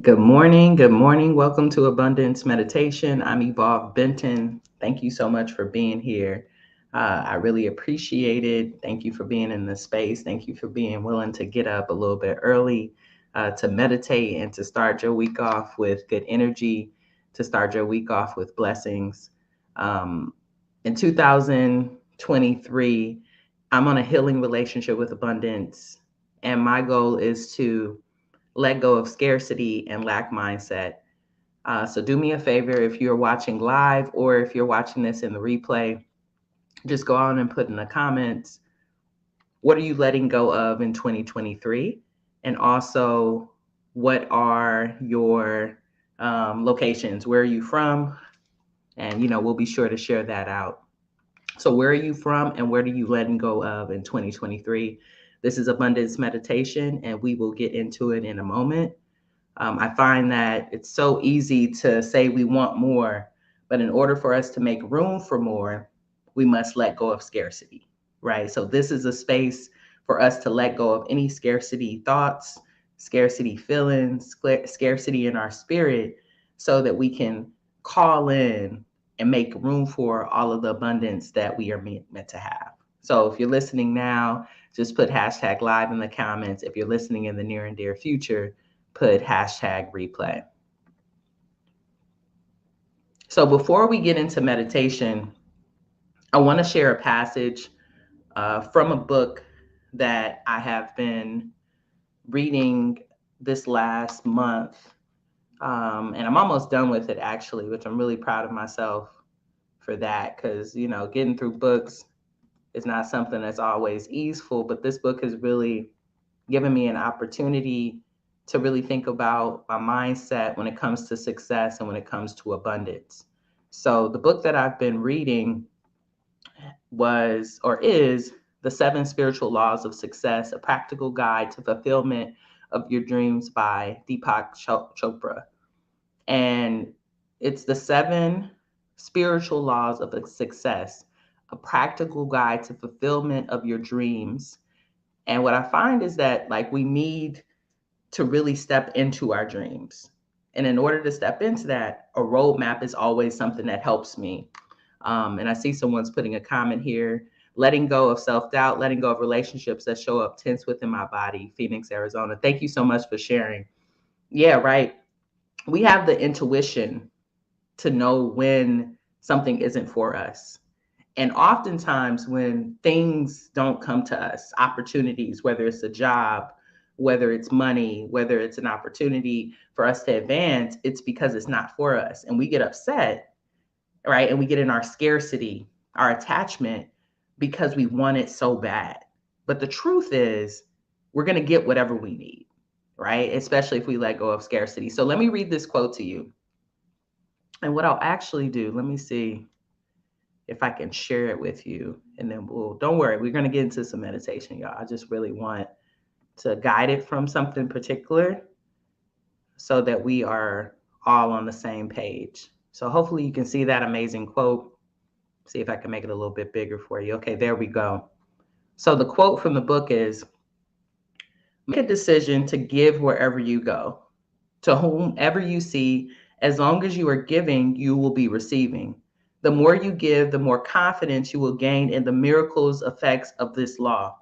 Good morning. Good morning. Welcome to Abundance Meditation. I'm Evolved Benton. Thank you so much for being here. I really appreciate it. Thank you for being in this space. Thank you for being willing to get up a little bit early to meditate and to start your week off with good energy, to start your week off with blessings. Um, in 2023, I'm on a healing relationship with abundance, and my goal is to let go of scarcity and lack mindset. So, do me a favor if you're watching live or if you're watching this in the replay, just go on and put in the comments what are you letting go of in 2023? And also, what are your locations? Where are you from? And, we'll be sure to share that out. So, where are you from and what are you letting go of in 2023? This is Abundance Meditation, and we will get into it in a moment. I find that it's so easy to say we want more, but in order for us to make room for more, we must let go of scarcity, right? So, this is a space for us to let go of any scarcity thoughts, scarcity feelings, scarcity in our spirit, so that we can call in and make room for all of the abundance that we are meant to have. So, if you're listening now, just put hashtag live in the comments. If you're listening in the near and dear future, put hashtag replay. So before we get into meditation, I want to share a passage from a book that I have been reading this last month. And I'm almost done with it actually, which I'm really proud of myself for that because, getting through books is not something that's always easeful, but this book has really given me an opportunity to really think about my mindset when it comes to success and when it comes to abundance. So, the book that I've been reading was or is The Seven Spiritual Laws of Success, a practical guide to fulfillment of your dreams by Deepak Chopra. And it's the seven spiritual laws of success, a practical guide to fulfillment of your dreams. And what I find is that like we need to really step into our dreams. And in order to step into that, a roadmap is always something that helps me. And I see someone's putting a comment here letting go of self doubt, letting go of relationships that show up tense within my body, Phoenix, Arizona. Thank you so much for sharing. Yeah, right. We have the intuition to know when something isn't for us. And oftentimes, when things don't come to us, opportunities, whether it's a job, whether it's money, whether it's an opportunity for us to advance, it's because it's not for us. And we get upset, right? And we get in our scarcity, our attachment, because we want it so bad. But the truth is, we're going to get whatever we need, right? Especially if we let go of scarcity. So let me read this quote to you. And what I'll actually do, let me see if I can share it with you. And then don't worry, we're going to get into some meditation, y'all. I just really want to guide it from something particular so that we are all on the same page. So hopefully you can see that amazing quote. See if I can make it a little bit bigger for you. Okay, there we go. So the quote from the book is make a decision to give wherever you go, to whomever you see. As long as you are giving, you will be receiving. The more you give, the more confidence you will gain in the miracles effects of this law.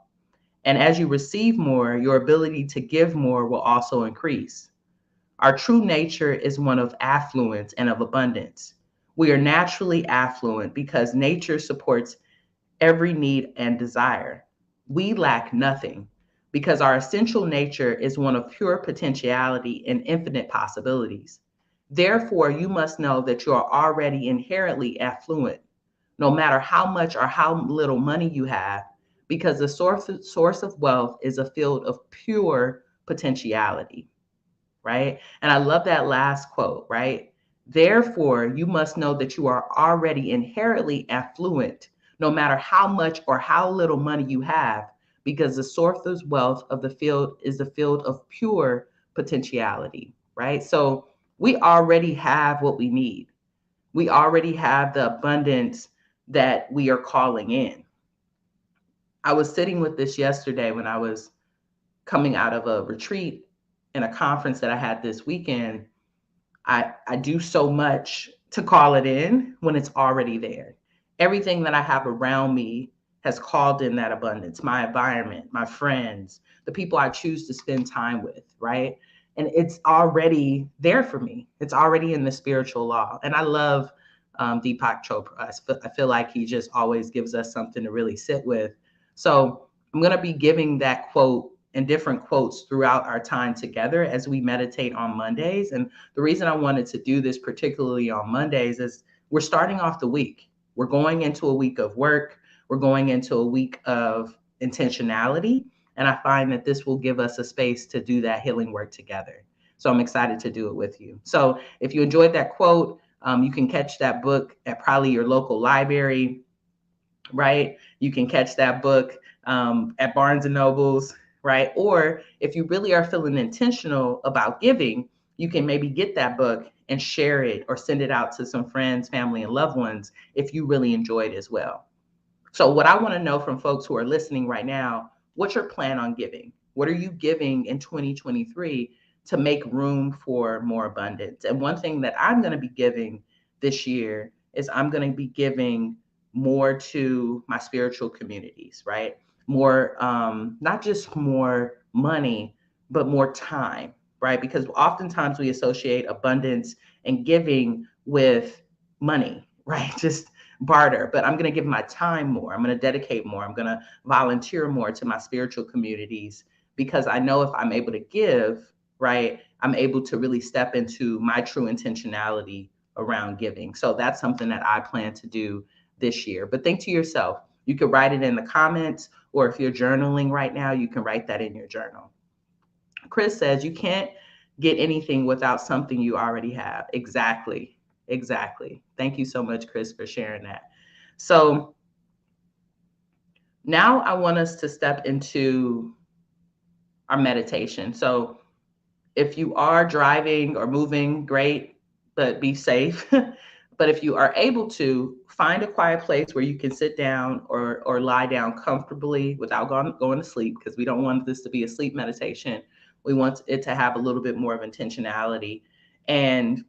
And as you receive more, your ability to give more will also increase. Our true nature is one of affluence and of abundance. We are naturally affluent because nature supports every need and desire. We lack nothing because our essential nature is one of pure potentiality and infinite possibilities. Therefore, you must know that you are already inherently affluent, no matter how much or how little money you have, because the source of wealth is a field of pure potentiality, right? And I love that last quote, right? Therefore, you must know that you are already inherently affluent, no matter how much or how little money you have, because the source of wealth of the field is the field of pure potentiality, right? So we already have what we need. We already have the abundance that we are calling in. I was sitting with this yesterday when I was coming out of a retreat, in a conference that I had this weekend, I do so much to call it in when it's already there. Everything that I have around me has called in that abundance, my environment, my friends, the people I choose to spend time with, right? And it's already there for me. It's already in the spiritual law. And I love Deepak Chopra. I feel like he just always gives us something to really sit with. So I'm going to be giving that quote and different quotes throughout our time together as we meditate on Mondays. And the reason I wanted to do this particularly on Mondays is we're starting off the week. We're going into a week of work. We're going into a week of intentionality. And I find that this will give us a space to do that healing work together. So I'm excited to do it with you. So if you enjoyed that quote, you can catch that book at probably your local library, right? You can catch that book at Barnes and Nobles, right? Or if you really are feeling intentional about giving, you can maybe get that book and share it or send it out to some friends, family, and loved ones if you really enjoy it as well. So what I want to know from folks who are listening right now, what's your plan on giving? What are you giving in 2023 to make room for more abundance? And one thing that I'm going to be giving this year is I'm going to be giving more to my spiritual communities, right? More, not just more money, but more time, right? Because oftentimes we associate abundance and giving with money, right? Just barter, but I'm going to give my time more. I'm going to dedicate more. I'm going to volunteer more to my spiritual communities because I know if I'm able to give, right, I'm able to really step into my true intentionality around giving. So that's something that I plan to do this year. But think to yourself, you could write it in the comments, or if you're journaling right now, you can write that in your journal. Chris says you can't get anything without something you already have. Exactly. Exactly. Thank you so much, Chris, for sharing that. So now I want us to step into our meditation. So if you are driving or moving, great, but be safe. But if you are able to, find a quiet place where you can sit down or lie down comfortably without going to sleep, because we don't want this to be a sleep meditation. We want it to have a little bit more of intentionality. And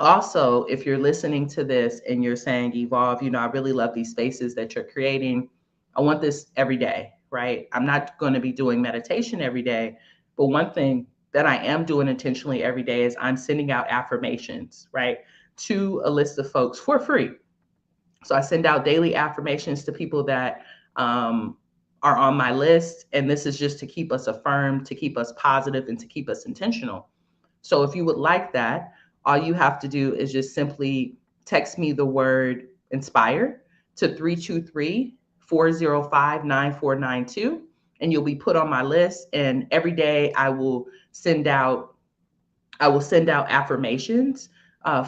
also, if you're listening to this and you're saying, Evolve, I really love these spaces that you're creating. I want this every day, right? I'm not going to be doing meditation every day, but one thing that I am doing intentionally every day is I'm sending out affirmations, right, to a list of folks for free. So I send out daily affirmations to people that are on my list. And this is just to keep us affirmed, to keep us positive, and to keep us intentional. So if you would like that, all you have to do is just simply text me the word inspire to 323-405-9492, and you'll be put on my list. And every day I will send out affirmations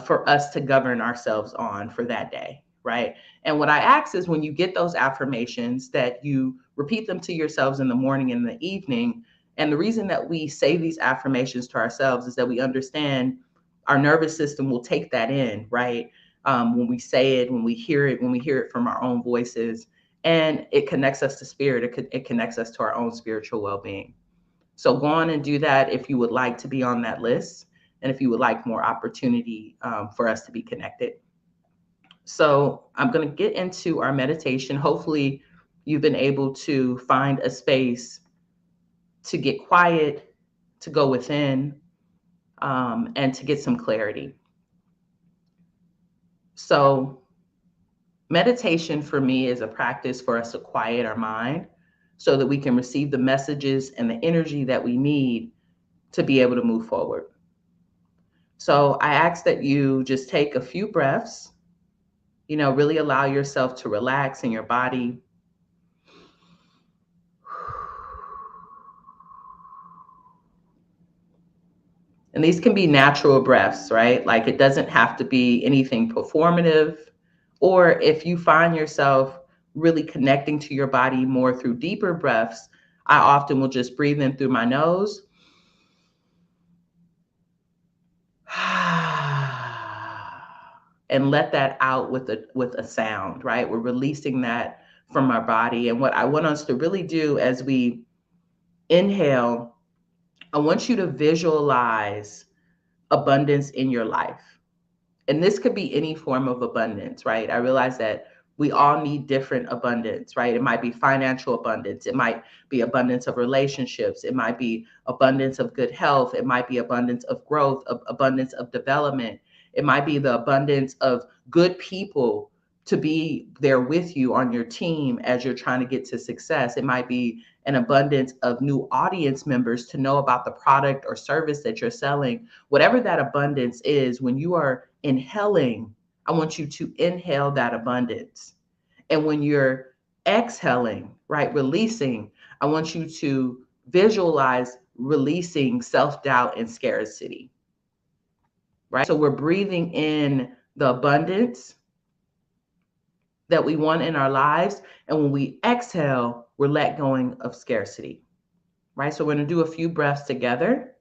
for us to govern ourselves on for that day, right? And what I ask is when you get those affirmations that you repeat them to yourselves in the morning and the evening. And the reason that we say these affirmations to ourselves is that we understand our nervous system will take that in, right? When we say it, when we hear it from our own voices, and it connects us to spirit. It connects us to our own spiritual well-being. So go on and do that if you would like to be on that list, and if you would like more opportunity for us to be connected. So I'm going to get into our meditation. Hopefully you've been able to find a space to get quiet, to go within, and to get some clarity. So meditation for me is a practice for us to quiet our mind so that we can receive the messages and the energy that we need to be able to move forward. So I ask that you just take a few breaths, really allow yourself to relax in your body. And these can be natural breaths, right? Like it doesn't have to be anything performative. Or if you find yourself really connecting to your body more through deeper breaths, I often will just breathe in through my nose and let that out with a sound, right? We're releasing that from our body. And what I want us to really do as we inhale I want you to visualize abundance in your life. And this could be any form of abundance, right? I realize that we all need different abundance, right? It might be financial abundance, it might be abundance of relationships, it might be abundance of good health, it might be abundance of growth, abundance of development, it might be the abundance of good people to be there with you on your team as you're trying to get to success. It might be an abundance of new audience members to know about the product or service that you're selling. Whatever that abundance is, when you are inhaling, I want you to inhale that abundance. And when you're exhaling, right, releasing, I want you to visualize releasing self doubt and scarcity, right? So we're breathing in the abundance that we want in our lives. And when we exhale, we're let going of scarcity, right? So we're going to do a few breaths together.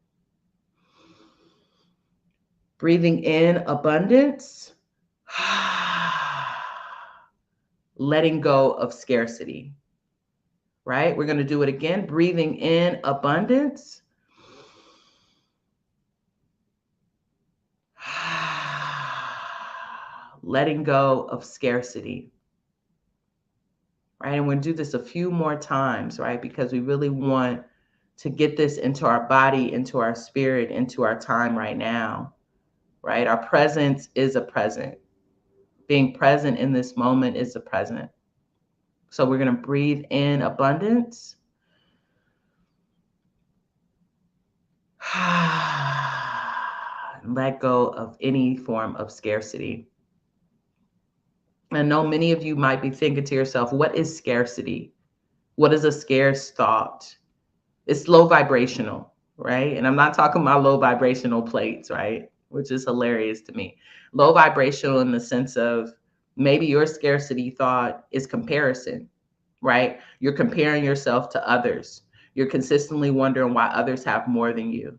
Breathing in abundance, letting go of scarcity, right? We're going to do it again. Breathing in abundance, letting go of scarcity, right? And we're going to do this a few more times, right? Because we really want to get this into our body, into our spirit, into our time right now, right? Our presence is a present. Being present in this moment is a present. So we're going to breathe in abundance. Let go of any form of scarcity. I know many of you might be thinking to yourself, what is scarcity? What is a scarce thought? It's low vibrational, right? And I'm not talking about low vibrational plates, right? Which is hilarious to me. Low vibrational in the sense of maybe your scarcity thought is comparison, right? You're comparing yourself to others. You're consistently wondering why others have more than you.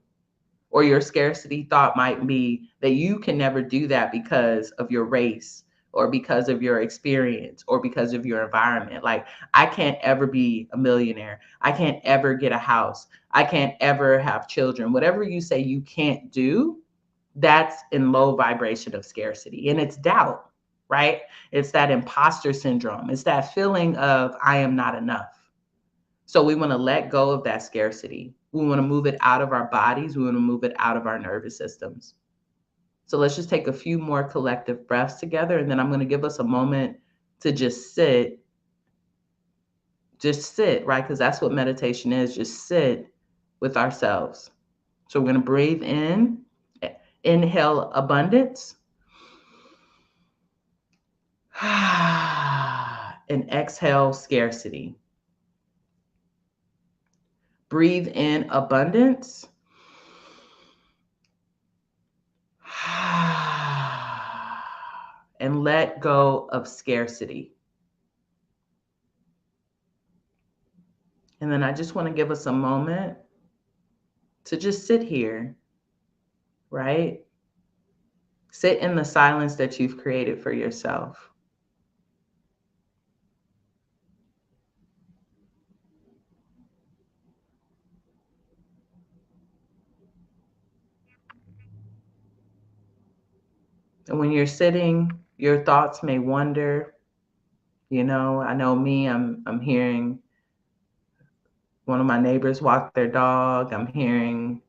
Or your scarcity thought might be that you can never do that because of your race or because of your experience or because of your environment. Like, I can't ever be a millionaire. I can't ever get a house. I can't ever have children. Whatever you say you can't do, that's in low vibration of scarcity. And it's doubt, right? It's that imposter syndrome. It's that feeling of I am not enough. So we want to let go of that scarcity. We want to move it out of our bodies. We want to move it out of our nervous systems. So let's just take a few more collective breaths together. And then I'm going to give us a moment to just sit. Just sit, right? Because that's what meditation is. Just sit with ourselves. So we're going to breathe in, inhale abundance, and exhale scarcity. Breathe in abundance. And let go of scarcity. And then I just want to give us a moment to just sit here, right? Sit in the silence that you've created for yourself. And when you're sitting, your thoughts may wander. You know, I know me, I'm hearing one of my neighbors walk their dog. I'm hearing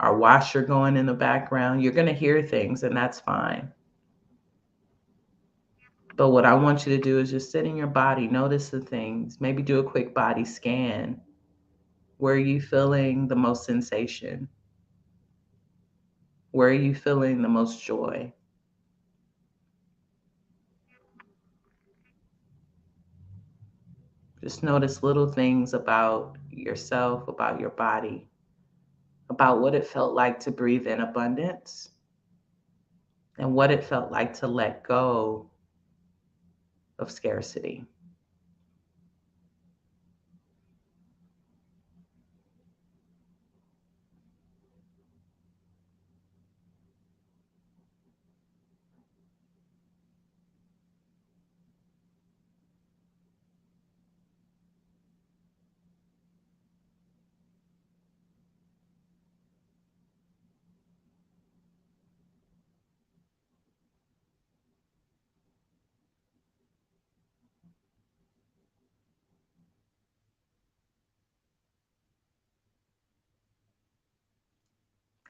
our washer going in the background. You're going to hear things, and that's fine. But what I want you to do is just sit in your body, notice the things, maybe do a quick body scan. Where are you feeling the most sensation? Where are you feeling the most joy? Just notice little things about yourself, about your body, about what it felt like to breathe in abundance and what it felt like to let go of scarcity.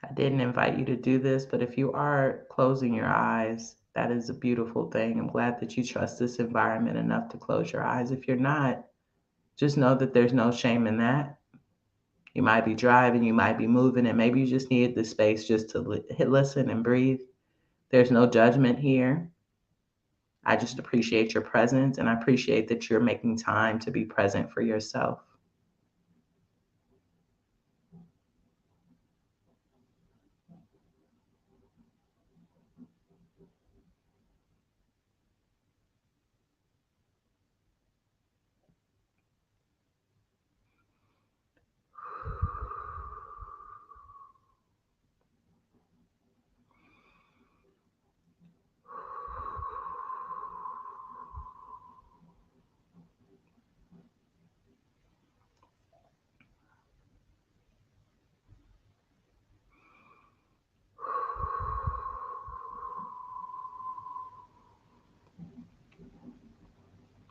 I didn't invite you to do this, but if you are closing your eyes, that is a beautiful thing. I'm glad that you trust this environment enough to close your eyes. If you're not, just know that there's no shame in that. You might be driving, you might be moving, and maybe you just needed the space just to listen and breathe. There's no judgment here. I just appreciate your presence, and I appreciate that you're making time to be present for yourself.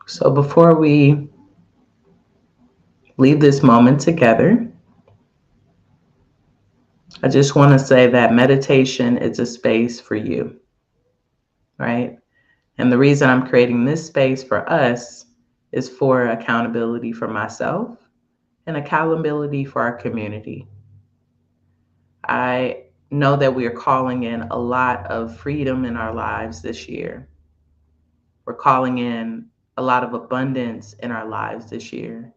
So before we leave this moment together, I just want to say that meditation is a space for you, right? And the reason I'm creating this space for us is for accountability for myself and accountability for our community. I know that we are calling in a lot of freedom in our lives this year. We're calling in a lot of abundance in our lives this year.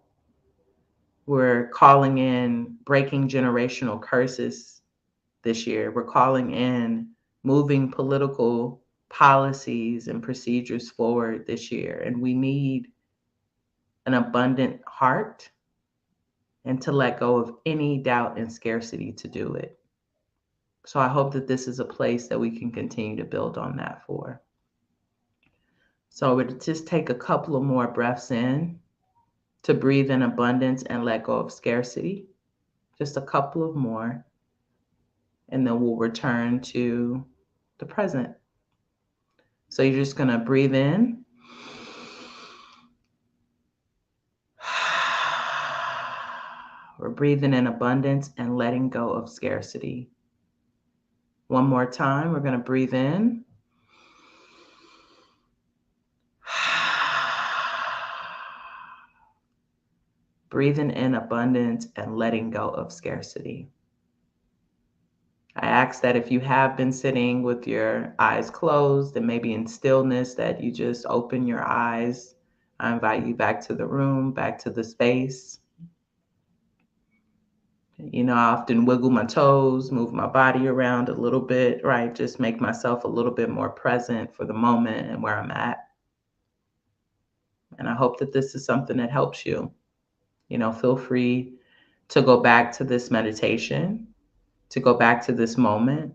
We're calling in breaking generational curses this year. We're calling in moving political policies and procedures forward this year. And we need an abundant heart and to let go of any doubt and scarcity to do it. So I hope that this is a place that we can continue to build on that for. So we'll just take a couple of more breaths in to breathe in abundance and let go of scarcity. Just a couple of more. And then we'll return to the present. So you're just going to breathe in. We're breathing in abundance and letting go of scarcity. One more time, we're going to breathe in. Breathing in abundance and letting go of scarcity. I ask that if you have been sitting with your eyes closed and maybe in stillness, that you just open your eyes. I invite you back to the room, back to the space. You know, I often wiggle my toes, move my body around a little bit, right? Just make myself a little bit more present for the moment and where I'm at. And I hope that this is something that helps you. You know, feel free to go back to this meditation, to go back to this moment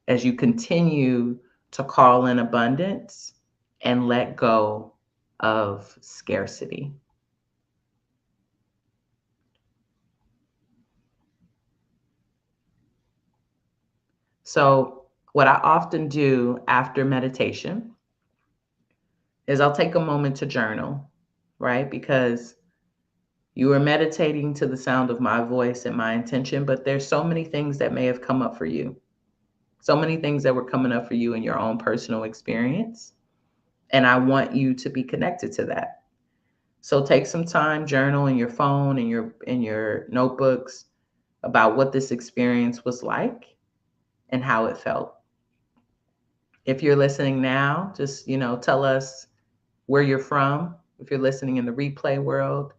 as you continue to call in abundance and let go of scarcity. So, what I often do after meditation is I'll take a moment to journal, right? Because you are meditating to the sound of my voice and my intention, but there's so many things that may have come up for you. So many things that were coming up for you in your own personal experience. And I want you to be connected to that. So take some time, journal in your phone and your notebooks about what this experience was like and how it felt. If you're listening now, just, tell us where you're from. If you're listening in the replay world,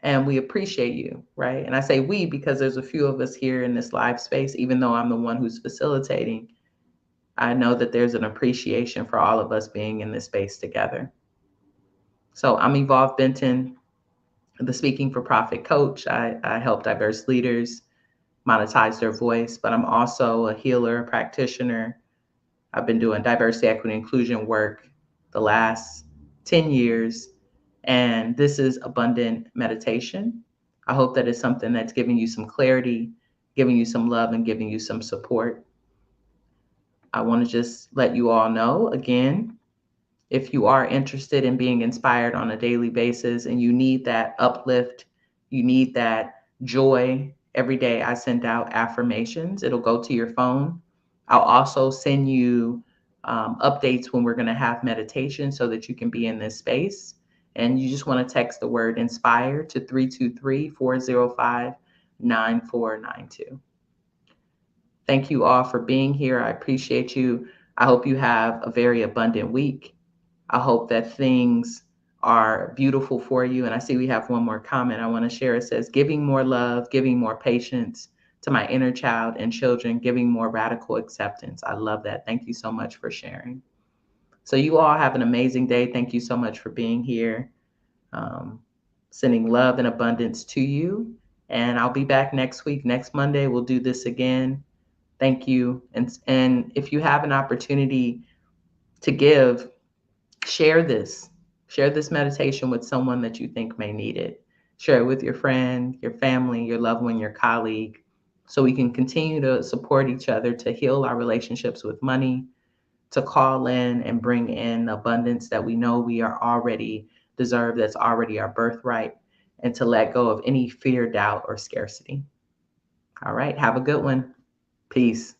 and we appreciate you, right? And I say we because there's a few of us here in this live space, even though I'm the one who's facilitating. I know that there's an appreciation for all of us being in this space together. So I'm Evolve Benton, the Speaking for Profit coach. I help diverse leaders monetize their voice, but I'm also a healer, practitioner. I've been doing diversity, equity, inclusion work the last 10 years, and this is abundant meditation. I hope that it's something that's giving you some clarity, giving you some love, and giving you some support. I want to just let you all know again, if you are interested in being inspired on a daily basis and you need that uplift, you need that joy every day I send out affirmations. It'll go to your phone. I'll also send you updates when we're going to have meditation so that you can be in this space. And you just want to text the word inspire to 323-405-9492. Thank you all for being here. I appreciate you. I hope you have a very abundant week. I hope that things are beautiful for you. And I see we have one more comment I want to share. It says, giving more love, giving more patience to my inner child and children, giving more radical acceptance. I love that. Thank you so much for sharing. So you all have an amazing day. Thank you so much for being here. Sending love and abundance to you. And I'll be back next week. Next Monday, we'll do this again. Thank you. And if you have an opportunity to give, share this. Share this meditation with someone that you think may need it. Share it with your friend, your family, your loved one, your colleague, so we can continue to support each other to heal our relationships with money, to call in and bring in abundance that we know we are already deserve, that's already our birthright, and to let go of any fear, doubt, or scarcity. All right, have a good one. Peace.